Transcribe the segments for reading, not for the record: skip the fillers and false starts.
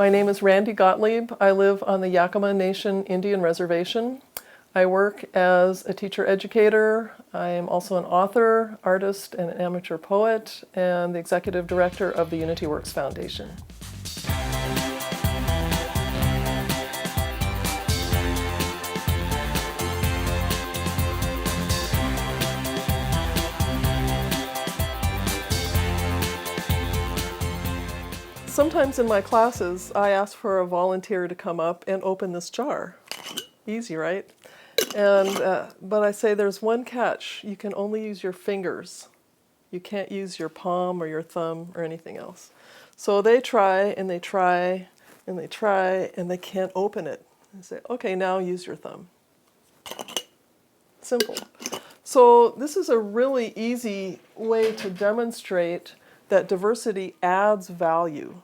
My name is Randie Gottlieb. I live on the Yakama Nation Indian Reservation. I work as a teacher educator. I am also an author, artist, and an amateur poet, and the executive director of the UnityWorks Foundation. Sometimes in my classes, I ask for a volunteer to come up and open this jar. Easy, right? But I say there's one catch. You can only use your fingers. You can't use your palm or your thumb or anything else. So they try and they try and they try and they can't open it. I say, okay, now use your thumb. Simple. So this is a really easy way to demonstrate that diversity adds value.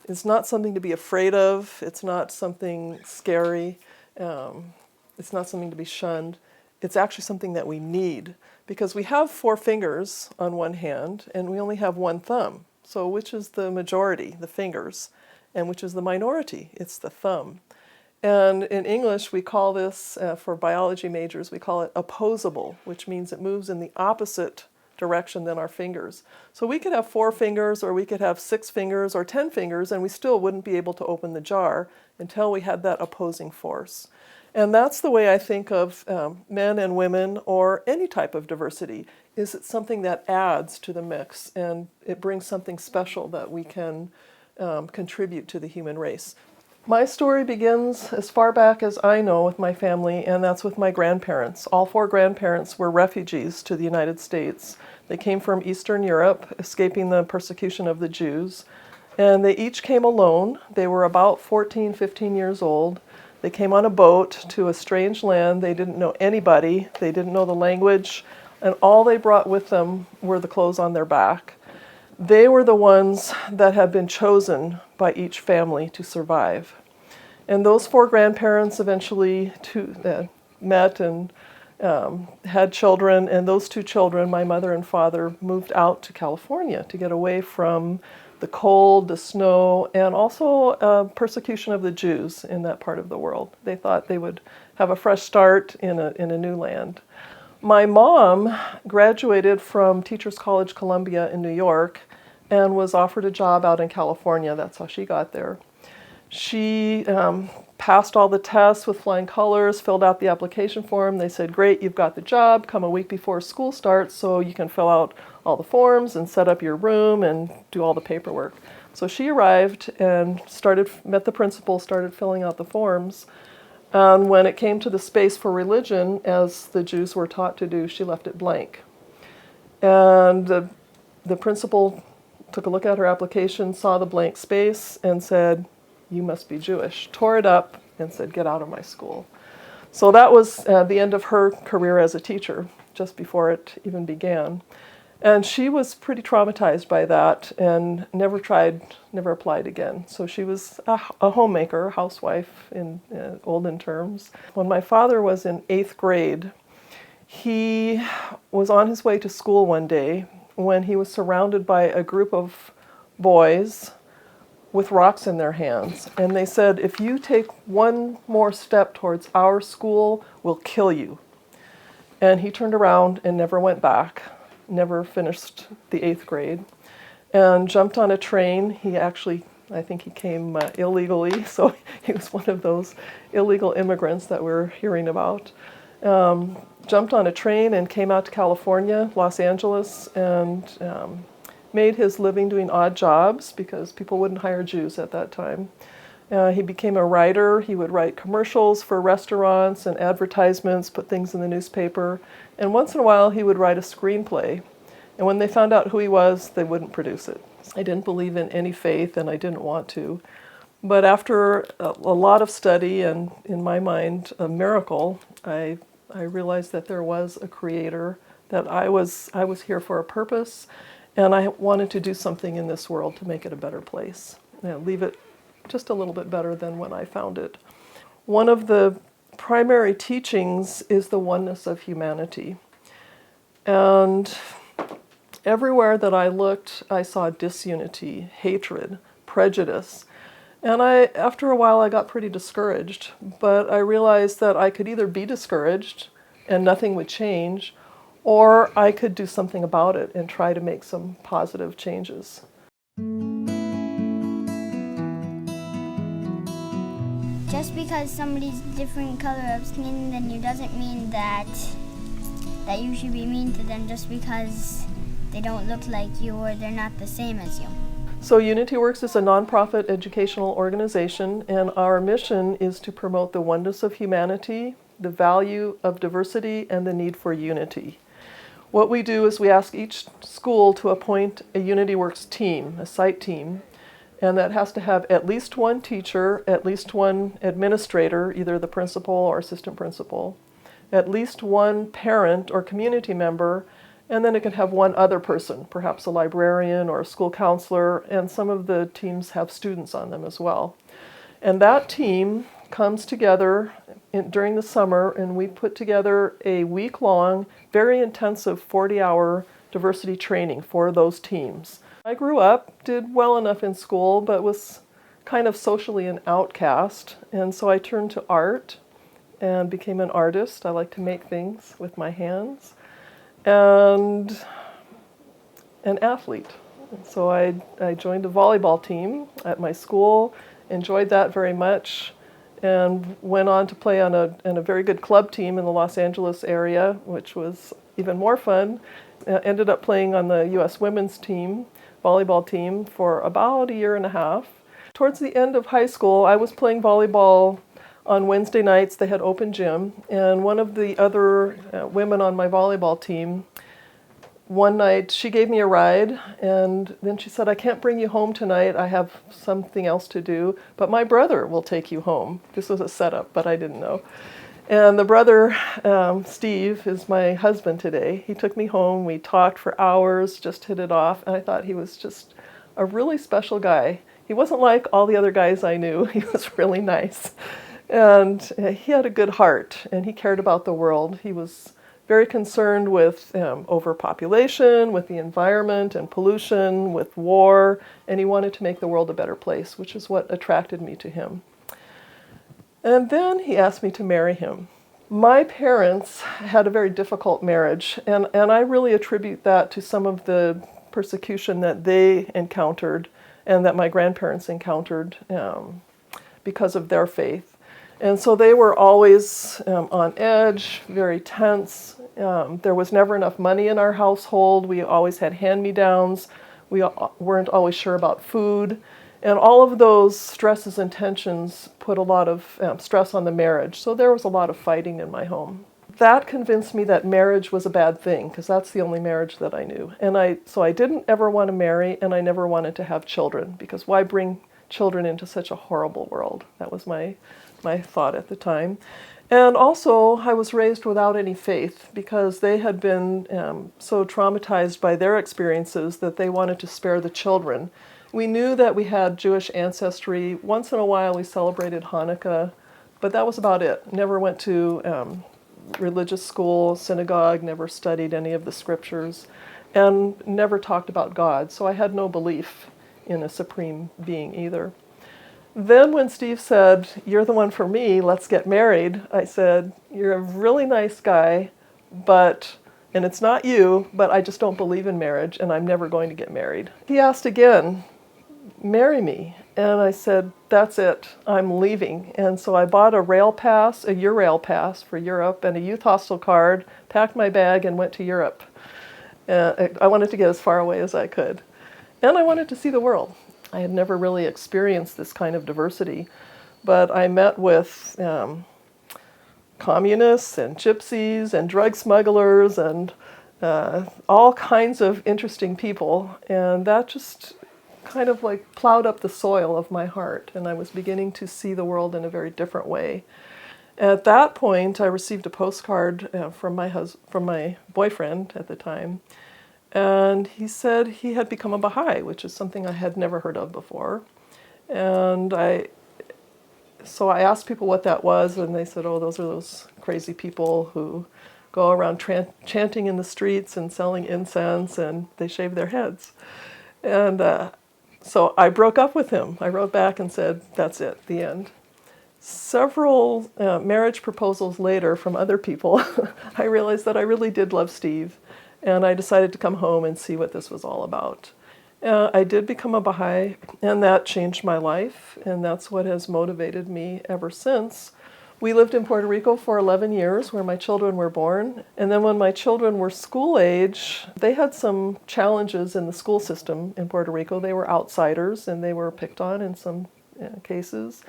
It's not something to be afraid of. It's not something scary. It's not something to be shunned. It's actually something that we need because we have 4 fingers on one hand and we only have 1 thumb. So which is the majority, the fingers, and which is the minority? It's the thumb. And in English, we call this, for biology majors, we call it opposable, which means it moves in the opposite direction than our fingers. So we could have 4 fingers or we could have 6 fingers or 10 fingers and we still wouldn't be able to open the jar until we had that opposing force. And that's the way I think of men and women or any type of diversity, is it's something that adds to the mix and it brings something special that we can contribute to the human race. My story begins as far back as I know with my family, and that's with my grandparents. All 4 grandparents were refugees to the United States. They came from Eastern Europe, escaping the persecution of the Jews, and they each came alone. They were about 14, 15 years old. They came on a boat to a strange land. They didn't know anybody. They didn't know the language, and all they brought with them were the clothes on their back. They were the ones that had been chosen by each family to survive. And those 4 grandparents eventually met and had children, and those 2 children, my mother and father, moved out to California to get away from the cold, the snow, and also persecution of the Jews in that part of the world. They thought they would have a fresh start in a new land. My mom graduated from Teachers College Columbia in New York and was offered a job out in California. That's how she got there. She passed all the tests with flying colors, filled out the application form. They said, great, you've got the job. Come a week before school starts so you can fill out all the forms and set up your room and do all the paperwork. So she arrived and met the principal, started filling out the forms. And when it came to the space for religion, as the Jews were taught to do, she left it blank. And the principal took a look at her application, saw the blank space, and said, you must be Jewish. Tore it up and said, get out of my school. So that was the end of her career as a teacher, just before it even began. And she was pretty traumatized by that and never applied again. So she was a homemaker, housewife in olden terms. When my father was in 8th grade, he was on his way to school one day when he was surrounded by a group of boys with rocks in their hands. And they said, if you take one more step towards our school, we'll kill you. And he turned around and never went back. Never finished the 8th grade, and jumped on a train. He actually, I think he came illegally, so he was one of those illegal immigrants that we're hearing about. Jumped on a train and came out to California, Los Angeles, and made his living doing odd jobs because people wouldn't hire Jews at that time. He became a writer. He would write commercials for restaurants and advertisements, put things in the newspaper, and once in a while he would write a screenplay. And when they found out who he was, they wouldn't produce it. I didn't believe in any faith and I didn't want to. But after a lot of study and, in my mind, a miracle, I realized that there was a creator, that I was here for a purpose, and I wanted to do something in this world to make it a better place, leave it just a little bit better than when I found it. One of the primary teachings is the oneness of humanity. And everywhere that I looked, I saw disunity, hatred, prejudice. And after a while, I got pretty discouraged, but I realized that I could either be discouraged and nothing would change, or I could do something about it and try to make some positive changes. Just because somebody's different color of skin than you doesn't mean that you should be mean to them just because they don't look like you or they're not the same as you. So UnityWorks is a nonprofit educational organization, and our mission is to promote the oneness of humanity, the value of diversity, and the need for unity. What we do is we ask each school to appoint a UnityWorks team, a site team, and that has to have at least one teacher, at least one administrator, either the principal or assistant principal, at least one parent or community member, and then it can have one other person, perhaps a librarian or a school counselor, and some of the teams have students on them as well. And that team comes together during the summer, and we put together a week-long, very intensive 40-hour diversity training for those teams. I grew up, did well enough in school, but was kind of socially an outcast, and so I turned to art and became an artist. I like to make things with my hands. And an athlete. So I joined a volleyball team at my school, enjoyed that very much, and went on to play on a very good club team in the Los Angeles area, which was even more fun. Ended up playing on the U.S. women's team, volleyball team, for about a year and a half. Towards the end of high school, I was playing volleyball on Wednesday nights. They had open gym, and one of the other women on my volleyball team, one night she gave me a ride, and then she said, "I can't bring you home tonight, I have something else to do, but my brother will take you home." This was a setup, but I didn't know. And the brother, Steve, is my husband today. He took me home, we talked for hours, just hit it off, and I thought he was just a really special guy. He wasn't like all the other guys I knew. He was really nice. And he had a good heart, and he cared about the world. He was very concerned with overpopulation, with the environment and pollution, with war, and he wanted to make the world a better place, which is what attracted me to him. And then he asked me to marry him. My parents had a very difficult marriage, and I really attribute that to some of the persecution that they encountered and that my grandparents encountered because of their faith. And so they were always on edge, very tense. There was never enough money in our household. We always had hand-me-downs. We weren't always sure about food. And all of those stresses and tensions put a lot of stress on the marriage. So there was a lot of fighting in my home. That convinced me that marriage was a bad thing, because that's the only marriage that I knew. And so I didn't ever want to marry, and I never wanted to have children, because why bring children into such a horrible world? That was my thought at the time. And also, I was raised without any faith, because they had been so traumatized by their experiences that they wanted to spare the children. We knew that we had Jewish ancestry. Once in a while we celebrated Hanukkah, but that was about it. Never went to religious school, synagogue, never studied any of the scriptures, and never talked about God. So I had no belief in a supreme being either. Then when Steve said, "You're the one for me, let's get married," I said, "You're a really nice guy, and it's not you, but I just don't believe in marriage, and I'm never going to get married." He asked again, "Marry me." And I said, "That's it, I'm leaving." And so I bought a Eurail pass for Europe, and a youth hostel card, packed my bag, and went to Europe. I wanted to get as far away as I could. And I wanted to see the world. I had never really experienced this kind of diversity, but I met with communists and gypsies and drug smugglers and all kinds of interesting people, and that just kind of like plowed up the soil of my heart, and I was beginning to see the world in a very different way. At that point, I received a postcard from my boyfriend at the time, and he said he had become a Baha'i, which is something I had never heard of before. And so I asked people what that was, and they said, "Oh, those are those crazy people who go around chanting in the streets and selling incense, and they shave their heads." And So I broke up with him. I wrote back and said, that's it, the end. Several marriage proposals later from other people, I realized that I really did love Steve, and I decided to come home and see what this was all about. I did become a Baha'i, and that changed my life, and that's what has motivated me ever since. We lived in Puerto Rico for 11 years, where my children were born, and then when my children were school age, they had some challenges in the school system in Puerto Rico. They were outsiders, and they were picked on in some cases,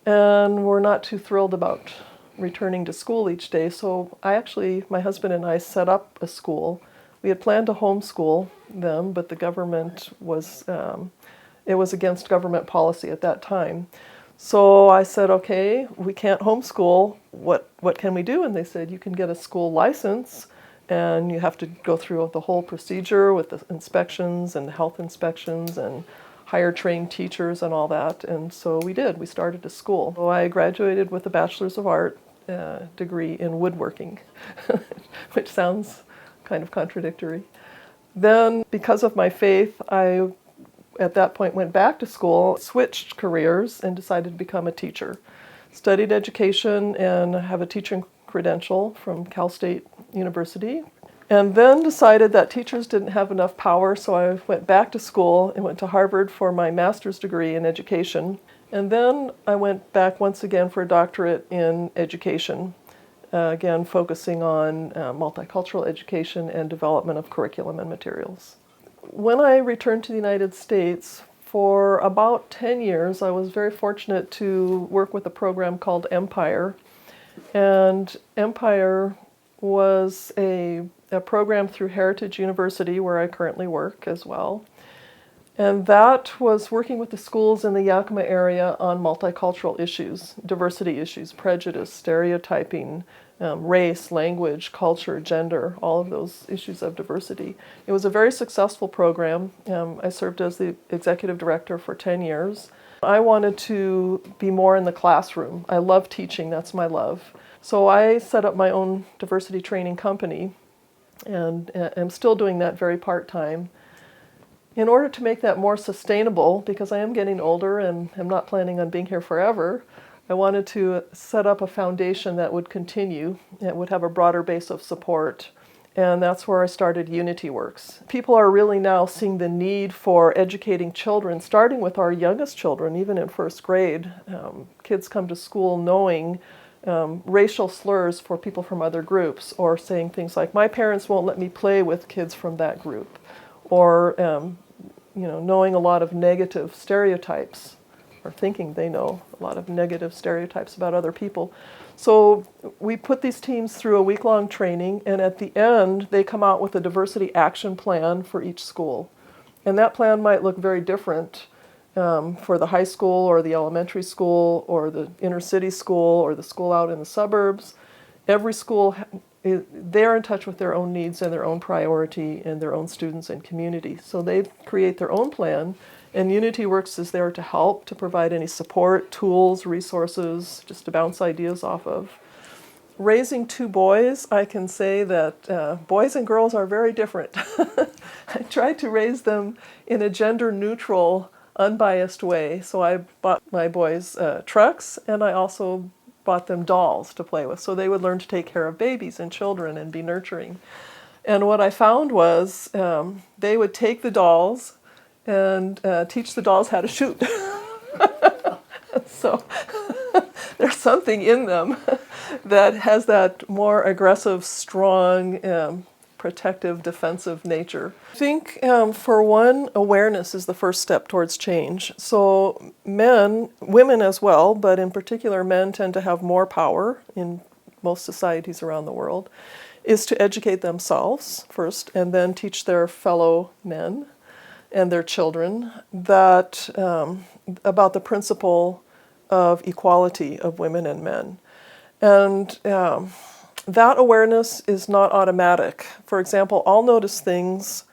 and were not too thrilled about returning to school each day. So my husband and I set up a school. We had planned to homeschool them, but the government it was against government policy at that time. So I said, okay, we can't homeschool. What can we do? And they said, you can get a school license, and you have to go through the whole procedure with the inspections and health inspections and hire trained teachers and all that. And so we did. We started a school. So I graduated with a Bachelor's of Art degree in woodworking, which sounds kind of contradictory. Then, because of my faith, I at that point went back to school, switched careers, and decided to become a teacher. Studied education and have a teaching credential from Cal State University. And then decided that teachers didn't have enough power, so I went back to school and went to Harvard for my master's degree in education. And then I went back once again for a doctorate in education, again focusing on multicultural education and development of curriculum and materials. When I returned to the United States, for about 10 years, I was very fortunate to work with a program called Empire. And Empire was a program through Heritage University, where I currently work as well. And that was working with the schools in the Yakima area on multicultural issues, diversity issues, prejudice, stereotyping, race, language, culture, gender, all of those issues of diversity. It was a very successful program. I served as the executive director for 10 years. I wanted to be more in the classroom. I love teaching, that's my love. So I set up my own diversity training company, and I'm still doing that very part-time. In order to make that more sustainable, because I am getting older and I'm not planning on being here forever, I wanted to set up a foundation that would continue, that would have a broader base of support, and that's where I started UnityWorks. People are really now seeing the need for educating children, starting with our youngest children, even in first grade. Kids come to school knowing racial slurs for people from other groups, or saying things like, my parents won't let me play with kids from that group, or knowing a lot of negative stereotypes, or thinking they know a lot of negative stereotypes about other people. So we put these teams through a week-long training, and at the end they come out with a diversity action plan for each school. And that plan might look very different for the high school or the elementary school or the inner city school or the school out in the suburbs. Every school, they're in touch with their own needs and their own priority and their own students and community. So they create their own plan, and UnityWorks is there to help, to provide any support, tools, resources, just to bounce ideas off of. Raising two boys, I can say that boys and girls are very different. I tried to raise them in a gender-neutral, unbiased way. So I bought my boys trucks, and I also bought them dolls to play with, so they would learn to take care of babies and children and be nurturing. And what I found was they would take the dolls and teach the dolls how to shoot. So there's something in them that has that more aggressive, strong, protective, defensive nature. I think, for one, awareness is the first step towards change. So men, women as well, but in particular men tend to have more power in most societies around the world, is to educate themselves first and then teach their fellow men and their children that about the principle of equality of women and men. And that awareness is not automatic. For example, I'll notice things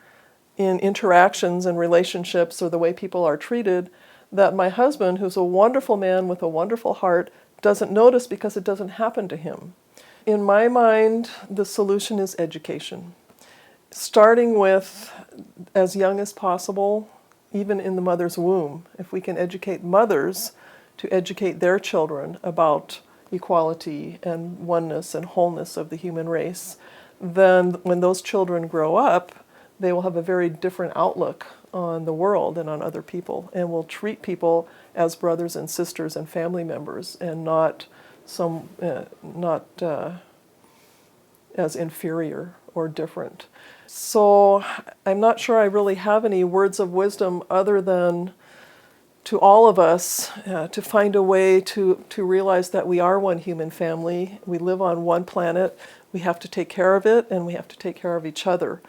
in interactions and relationships or the way people are treated that my husband, who's a wonderful man with a wonderful heart, doesn't notice because it doesn't happen to him. In my mind, the solution is education. Starting with as young as possible, even in the mother's womb. If we can educate mothers to educate their children about equality and oneness and wholeness of the human race, then when those children grow up, they will have a very different outlook on the world and on other people, and will treat people as brothers and sisters and family members, and not as inferior or different. So I'm not sure I really have any words of wisdom other than to all of us to find a way to realize that we are one human family. We live on one planet. We have to take care of it, and we have to take care of each other.